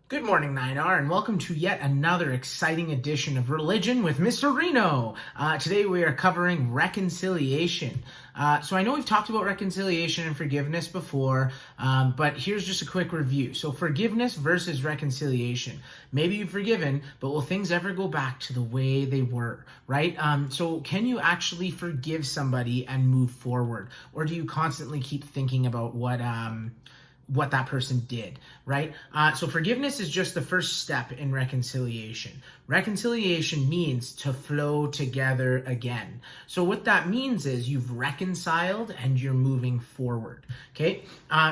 Good morning, 9R, and welcome to yet another exciting edition of Religion with Mr. Reno. Today we are covering reconciliation. So I know we've talked about reconciliation and forgiveness before, but here's just a quick review. So forgiveness versus reconciliation. Maybe you've forgiven, but will things ever go back to the way they were, right? So can you actually forgive somebody and move forward? Or do you constantly keep thinking about what that person did, right? So forgiveness is just the first step in reconciliation. Reconciliation means to flow together again. So what that means is you've reconciled and you're moving forward, okay?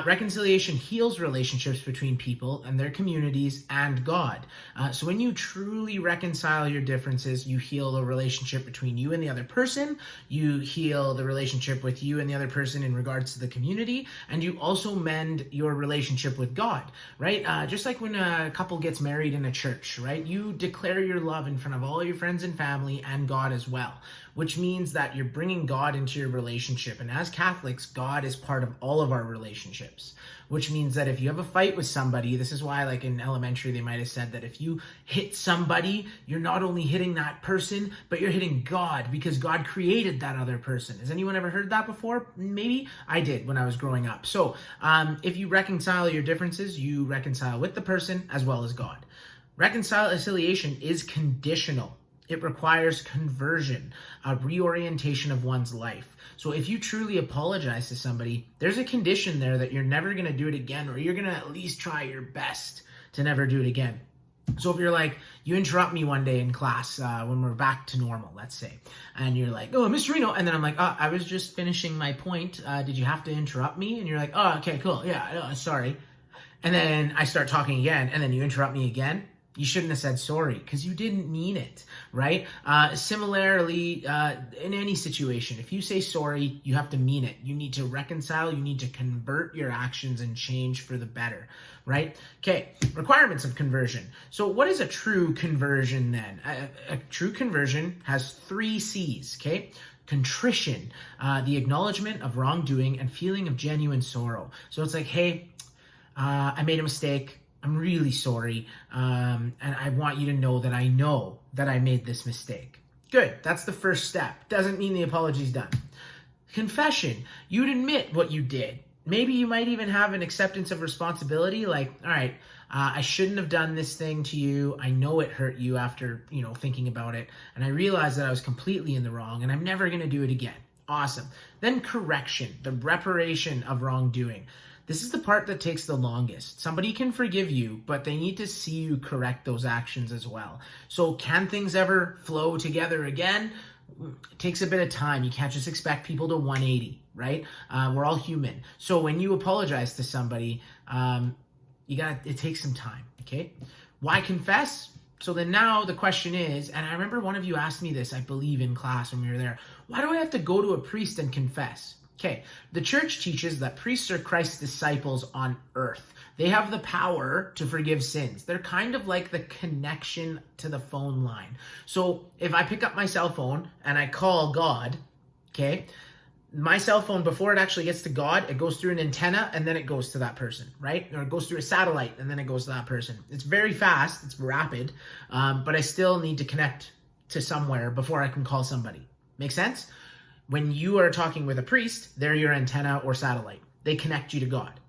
Reconciliation heals relationships between people and their communities and God. So when you truly reconcile your differences, you heal the relationship between you and the other person, you heal the relationship with you and the other person in regards to the community, and you also mend your relationship with God, right? Just like when a couple gets married in a church, right? You declare your love in front of all your friends and family and God as well, which means that you're bringing God into your relationship. And as Catholics, God is part of all of our relationships, which means that if you have a fight with somebody, this is why like in elementary, they might have said that if you hit somebody, you're not only hitting that person, but you're hitting God because God created that other person. Has anyone ever heard that before? Maybe I did when I was growing up. So if you reconcile your differences, you reconcile with the person as well as God. Reconciliation is conditional. It requires conversion, a reorientation of one's life. So if you truly apologize to somebody, there's a condition there that you're never going to do it again, or you're going to at least try your best to never do it again. So if you're like, you interrupt me one day in class when we're back to normal, let's say, and you're like, oh, Mr. Reno, and then I'm like, oh, I was just finishing my point. Did you have to interrupt me? And you're like, oh, okay, cool. Yeah, sorry. And then I start talking again, and then you interrupt me again. You shouldn't have said sorry because you didn't mean it, right? Similarly, in any situation, if you say sorry, you have to mean it. You need to reconcile. You need to convert your actions and change for the better, right? Okay, requirements of conversion. So what is a true conversion then? A true conversion has 3 C's, okay? Contrition, the acknowledgement of wrongdoing and feeling of genuine sorrow. So it's like, hey, I made a mistake. I'm really sorry, and I want you to know that I made this mistake. Good, that's the first step. Doesn't mean the apology's done. Confession, you'd admit what you did. Maybe you might even have an acceptance of responsibility, like, all right, I shouldn't have done this thing to you. I know it hurt you after, thinking about it, and I realized that I was completely in the wrong, and I'm never going to do it again. Awesome. Then correction, the reparation of wrongdoing. This is the part that takes the longest. Somebody can forgive you, but they need to see you correct those actions as well. So can things ever flow together again? It takes a bit of time. You can't just expect people to 180, right? We're all human. So when you apologize to somebody, it takes some time, okay? Why confess? So then now the question is, and I remember one of you asked me this, I believe in class when we were there, why do I have to go to a priest and confess? Okay, the church teaches that priests are Christ's disciples on earth. They have the power to forgive sins. They're kind of like the connection to the phone line. So if I pick up my cell phone and I call God, okay, my cell phone, before it actually gets to God, it goes through an antenna and then it goes to that person, right? Or it goes through a satellite and then it goes to that person. It's very fast, it's rapid, but I still need to connect to somewhere before I can call somebody. Make sense? When you are talking with a priest, they're your antenna or satellite. They connect you to God.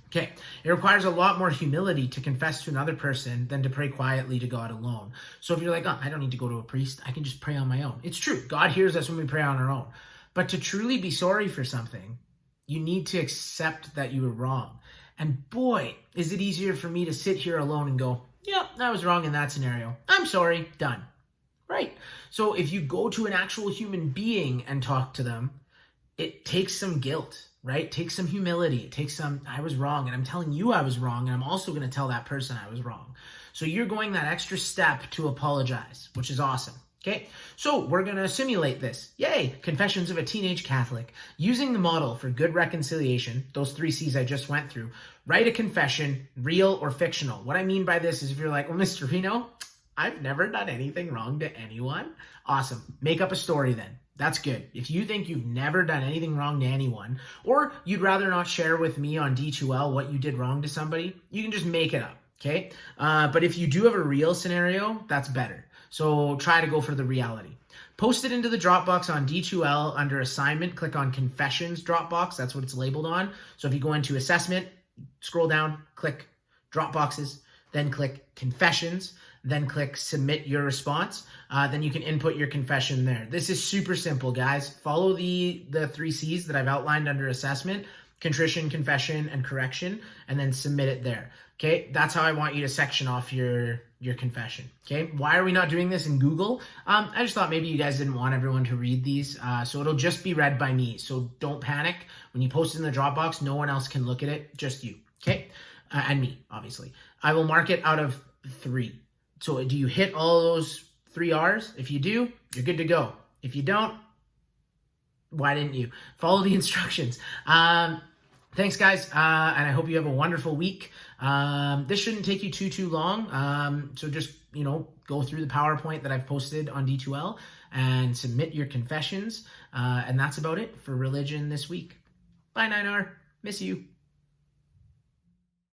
Okay, it requires a lot more humility to confess to another person than to pray quietly to God alone. So if you're like, oh, I don't need to go to a priest, I can just pray on my own. It's true, God hears us when we pray on our own. But to truly be sorry for something, you need to accept that you were wrong. And boy, is it easier for me to sit here alone and go, yeah, I was wrong in that scenario. I'm sorry, done. Right. So if you go to an actual human being and talk to them, it takes some guilt, right? It takes some humility. It takes some, I was wrong, and I'm telling you I was wrong, and I'm also going to tell that person I was wrong. So you're going that extra step to apologize, which is awesome. Okay, so we're going to simulate this. Yay! Confessions of a Teenage Catholic. Using the model for good reconciliation, those 3 C's I just went through, write a confession, real or fictional. What I mean by this is if you're like, well, Mr. Reno, I've never done anything wrong to anyone. Awesome. Make up a story then. That's good. If you think you've never done anything wrong to anyone, or you'd rather not share with me on D2L what you did wrong to somebody, you can just make it up. Okay. But if you do have a real scenario, that's better. So try to go for the reality. Post it into the Dropbox on D2L under assignment. Click on confessions Dropbox. That's what it's labeled on. So if you go into assessment, scroll down, click Dropboxes, then click confessions, then click submit your response. Then you can input your confession there. This is super simple, guys. Follow the 3 C's that I've outlined under assessment: contrition, confession, and correction, and then submit it there. Okay, that's how I want you to section off your confession. Okay, why are we not doing this in Google? I just thought maybe you guys didn't want everyone to read these, so it'll just be read by me. So don't panic. When you post it in the Dropbox, no one else can look at it, just you. Okay, and me, obviously. I will mark it out of 3. So do you hit all those 3 R's? If you do, you're good to go. If you don't, why didn't you? Follow the instructions. Thanks, guys, and I hope you have a wonderful week. This shouldn't take you too long, so just, go through the PowerPoint that I've posted on D2L and submit your confessions, and that's about it for religion this week. Bye, 9R. Miss you.